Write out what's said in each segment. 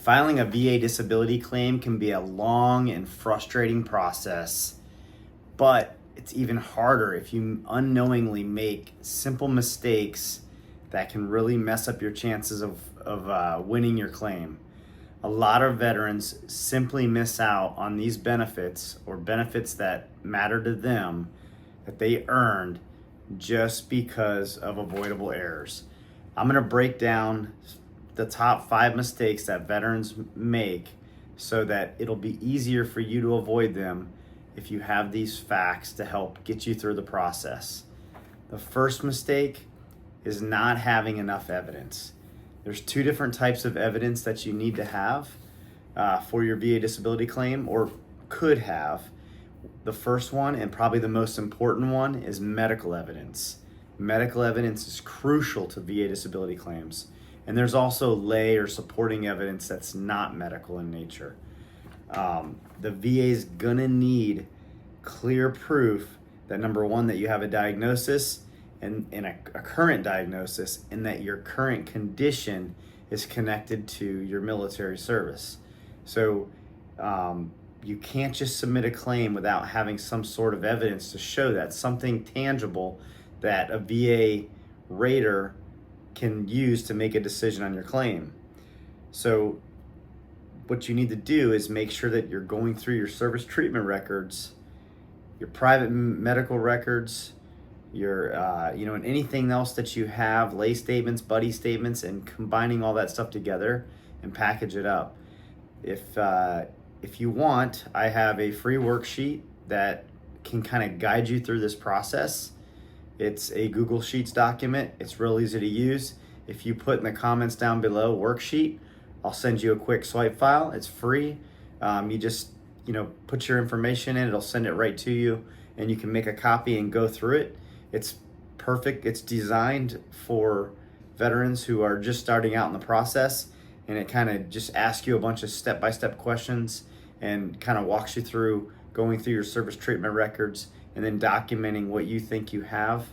Filing a VA disability claim can be a long and frustrating process, but it's even harder if you unknowingly make simple mistakes that can really mess up your chances of winning your claim. A lot of veterans simply miss out on these benefits or benefits that matter to them that they earned just because of avoidable errors. I'm going to break down the top 5 mistakes that veterans make so that it'll be easier for you to avoid them if you have these facts to help get you through the process. The first mistake is not having enough evidence. There's 2 different types of evidence that you need to have for your VA disability claim, or could have. The first one, and probably the most important one, is medical evidence. Medical evidence is crucial to VA disability claims. And there's also lay or supporting evidence that's not medical in nature. The VA is gonna need clear proof that, number one, that you have a diagnosis and a current diagnosis, and that your current condition is connected to your military service. So you can't just submit a claim without having some sort of evidence to show that, something tangible that a VA rater can use to make a decision on your claim. So what you need to do is make sure that you're going through your service treatment records, your private medical records, your and anything else that you have, lay statements, buddy statements, and combining all that stuff together and package it up. If you want, I have a free worksheet that can kind of guide you through this process. It's a Google Sheets document. It's real easy to use. If you put in the comments down below worksheet, I'll send you a quick swipe file. It's free. You just put your information in. It'll send it right to you, and you can make a copy and go through it. It's perfect. It's designed for veterans who are just starting out in the process, and it kind of just asks you a bunch of step-by-step questions and kind of walks you through going through your service treatment records and then documenting what you think you have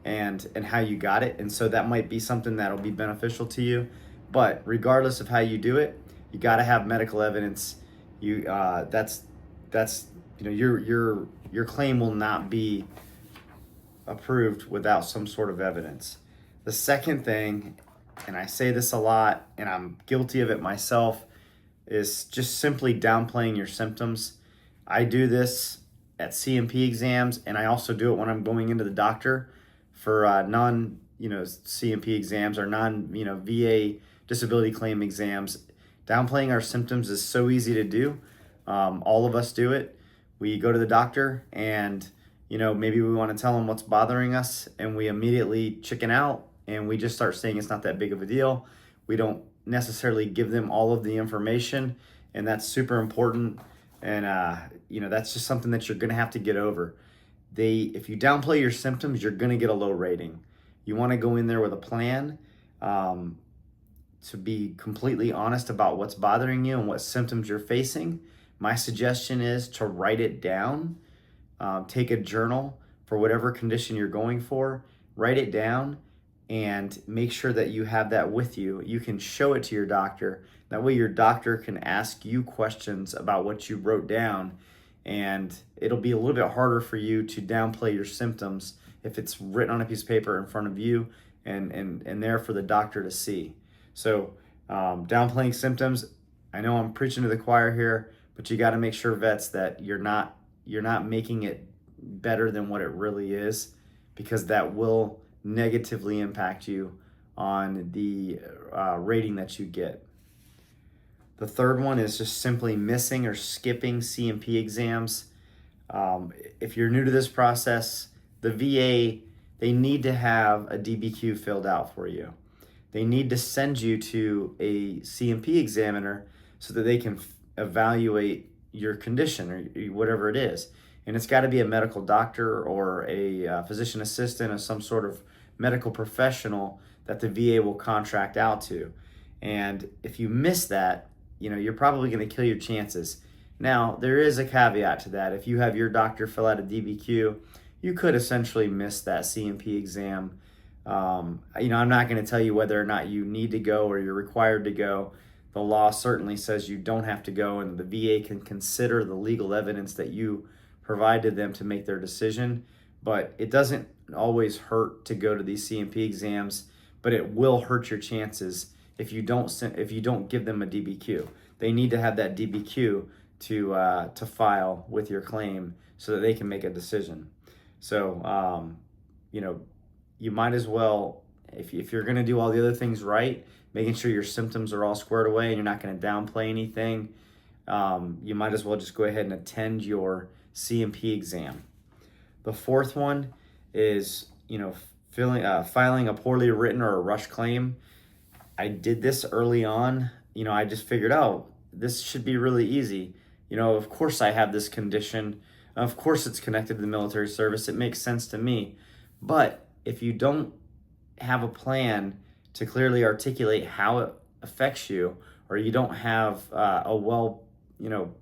and how you got it. And so that might be something that'll be beneficial to you. But regardless of how you do it, you got to have medical evidence. Your claim will not be approved without some sort of evidence. The second thing, and I say this a lot, and I'm guilty of it myself, is just simply downplaying your symptoms. I do this at CMP exams, and I also do it when I'm going into the doctor for non CMP exams or non VA disability claim exams. Downplaying our symptoms is so easy to do. All of us do it. We go to the doctor and maybe we want to tell them what's bothering us, and we immediately chicken out and we just start saying it's not that big of a deal. We don't necessarily give them all of the information, and that's super important. And that's just something that you're gonna have to get over. If you downplay your symptoms, you're gonna get a low rating. You want to go in there with a plan, to be completely honest about what's bothering you and what symptoms you're facing. My suggestion is to write it down. Take a journal for whatever condition you're going for, write it down, and make sure that you have that with you. You can show it to your doctor. That way your doctor can ask you questions about what you wrote down, and it'll be a little bit harder for you to downplay your symptoms if it's written on a piece of paper in front of you and there for the doctor to see. So downplaying symptoms, I know I'm preaching to the choir here, but you got to make sure, vets, that you're not making it better than what it really is, because that will negatively impact you on the rating that you get. The third one is just simply missing or skipping CMP exams. If you're new to this process, the VA, they need to have a DBQ filled out for you. They need to send you to a CMP examiner so that they can evaluate your condition or whatever it is. And it's got to be a medical doctor or a physician assistant or some sort of medical professional that the VA will contract out to. And if you miss that, you're probably going to kill your chances. Now, there is a caveat to that. If you have your doctor fill out a DBQ, you could essentially miss that CMP exam. I'm not going to tell you whether or not you need to go or you're required to go. the law certainly says you don't have to go, and the VA can consider the legal evidence that you provided them to make their decision. But it doesn't always hurt to go to these C&P exams, but it will hurt your chances if you don't give them a DBQ. They need to have that DBQ to file with your claim so that they can make a decision. So you might as well, if you're going to do all the other things right, making sure your symptoms are all squared away and you're not going to downplay anything, you might as well just go ahead and attend your C&P exam. The fourth one is, filing a poorly written or a rush claim. I did this early on. I just figured, this should be really easy. Of course I have this condition. Of course it's connected to the military service. It makes sense to me. But if you don't have a plan to clearly articulate how it affects you, or you don't have a well,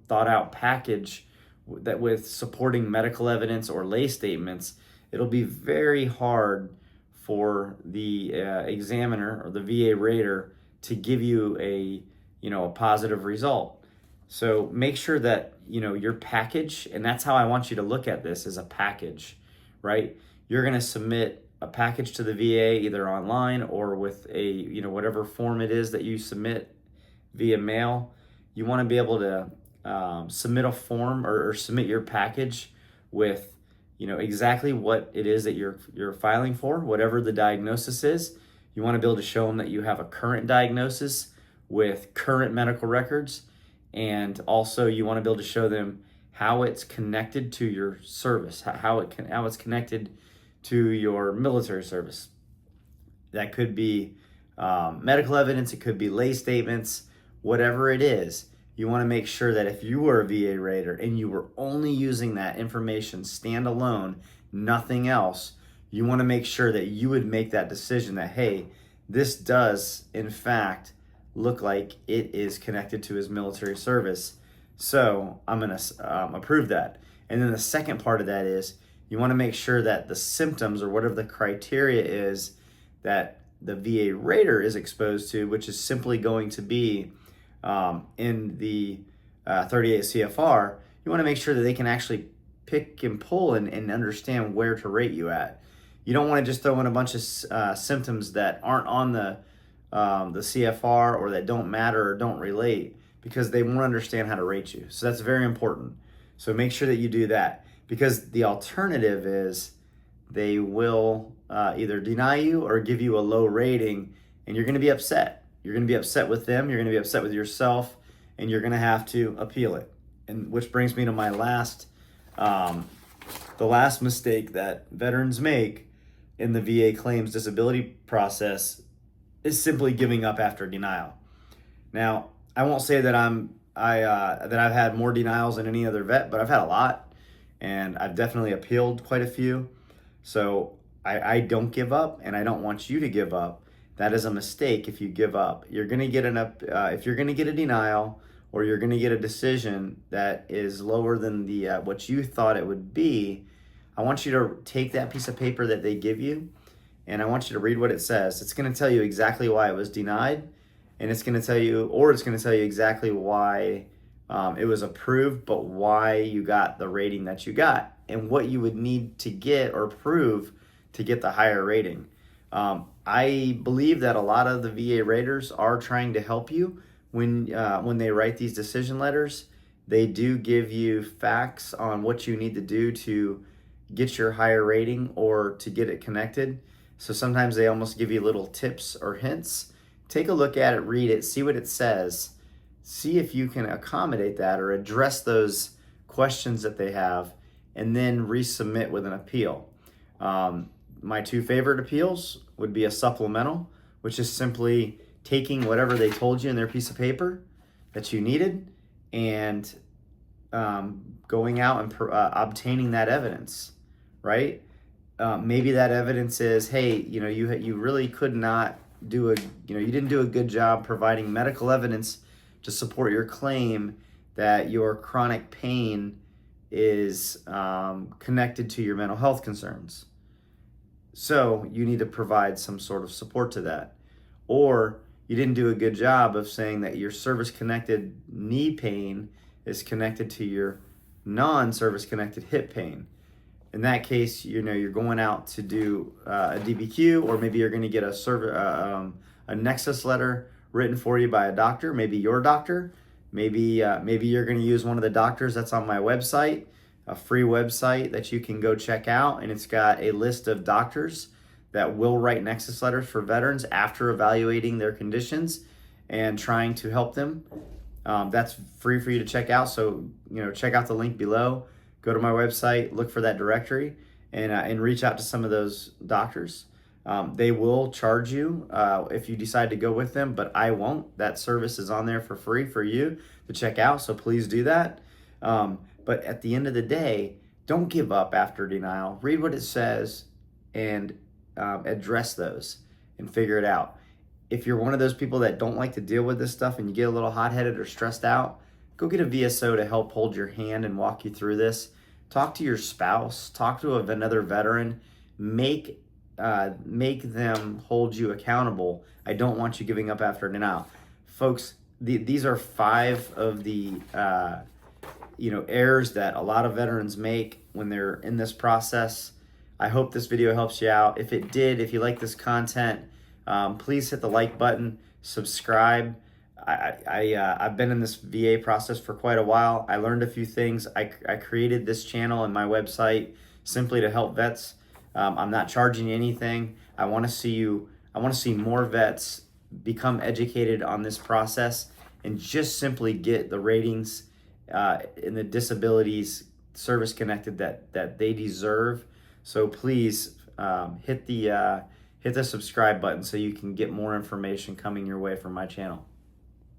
thought out package that with supporting medical evidence or lay statements, it'll be very hard for the examiner or the VA rater to give you a positive result. So make sure that your package, and that's how I want you to look at this, as a package, right? You're going to submit a package to the VA either online or with a whatever form it is that you submit via mail. You want to be able to submit a form or submit your package with exactly what it is that you're filing for, whatever the diagnosis is. You want to be able to show them that you have a current diagnosis with current medical records, and also you want to be able to show them how it's connected to your service, how it's connected to your military service. That could be medical evidence, it could be lay statements, whatever it is. You want to make sure that if you were a VA rater and you were only using that information standalone, nothing else, you want to make sure that you would make that decision that, hey, this does in fact look like it is connected to his military service, so I'm going to approve that. And then the second part of that is you want to make sure that the symptoms or whatever the criteria is that the VA rater is exposed to, which is simply going to be in the 38 CFR, you want to make sure that they can actually pick and pull and understand where to rate you at. You don't want to just throw in a bunch of symptoms that aren't on the CFR or that don't matter or don't relate, because they won't understand how to rate you. So that's very important. So make sure that you do that, because the alternative is they will either deny you or give you a low rating, and you're going to be upset. You're going to be upset with them, you're going to be upset with yourself, and you're going to have to appeal it. And which brings me to my the last mistake that veterans make in the VA claims disability process is simply giving up after denial. Now, I won't say that I've had more denials than any other vet, but I've had a lot, and I've definitely appealed quite a few. So I don't give up, and I don't want you to give up. That is a mistake if you give up. You're going to get if you're going to get a denial, or you're going to get a decision that is lower than the what you thought it would be. I want you to take that piece of paper that they give you, and I want you to read what it says. It's going to tell you exactly why it was denied, and it's going to tell you exactly why it was approved, but why you got the rating that you got, and what you would need to get or prove to get the higher rating. I believe that a lot of the VA raters are trying to help you when they write these decision letters. They do give you facts on what you need to do to get your higher rating or to get it connected. So sometimes they almost give you little tips or hints. Take a look at it, read it, see what it says, see if you can accommodate that or address those questions that they have, and then resubmit with an appeal. My two favorite appeals would be a supplemental, which is simply taking whatever they told you in their piece of paper that you needed and going out and obtaining that evidence, right? Maybe that evidence is, hey, you really could not you didn't do a good job providing medical evidence to support your claim that your chronic pain is connected to your mental health concerns. So you need to provide some sort of support to that. Or, you didn't do a good job of saying that your service-connected knee pain is connected to your non-service connected hip pain. In that case, you're going out to do a DBQ, or maybe you're going to get a nexus letter written for you by a doctor, maybe your doctor. Maybe you're going to use one of the doctors that's on my website, a free website that you can go check out, and it's got a list of doctors that will write nexus letters for veterans after evaluating their conditions and trying to help them. That's free for you to check out. So, check out the link below. Go to my website, look for that directory, and reach out to some of those doctors. They will charge you if you decide to go with them, but I won't. That service is on there for free for you to check out, so please do that. But at the end of the day, don't give up after denial. Read what it says and address those and figure it out. If you're one of those people that don't like to deal with this stuff and you get a little hot-headed or stressed out, go get a VSO to help hold your hand and walk you through this. Talk to your spouse, talk to another veteran, make them hold you accountable. I don't want you giving up after denial. Folks, these are 5 of the errors that a lot of veterans make when they're in this process. I hope this video helps you out. If it did, if you like this content, please hit the like button, subscribe. I've been in this VA process for quite a while. I learned a few things. I created this channel and my website simply to help vets. I'm not charging you anything. I want to see more vets become educated on this process and just simply get the ratings in the disabilities service connected that they deserve. So please hit the subscribe button so you can get more information coming your way from my channel.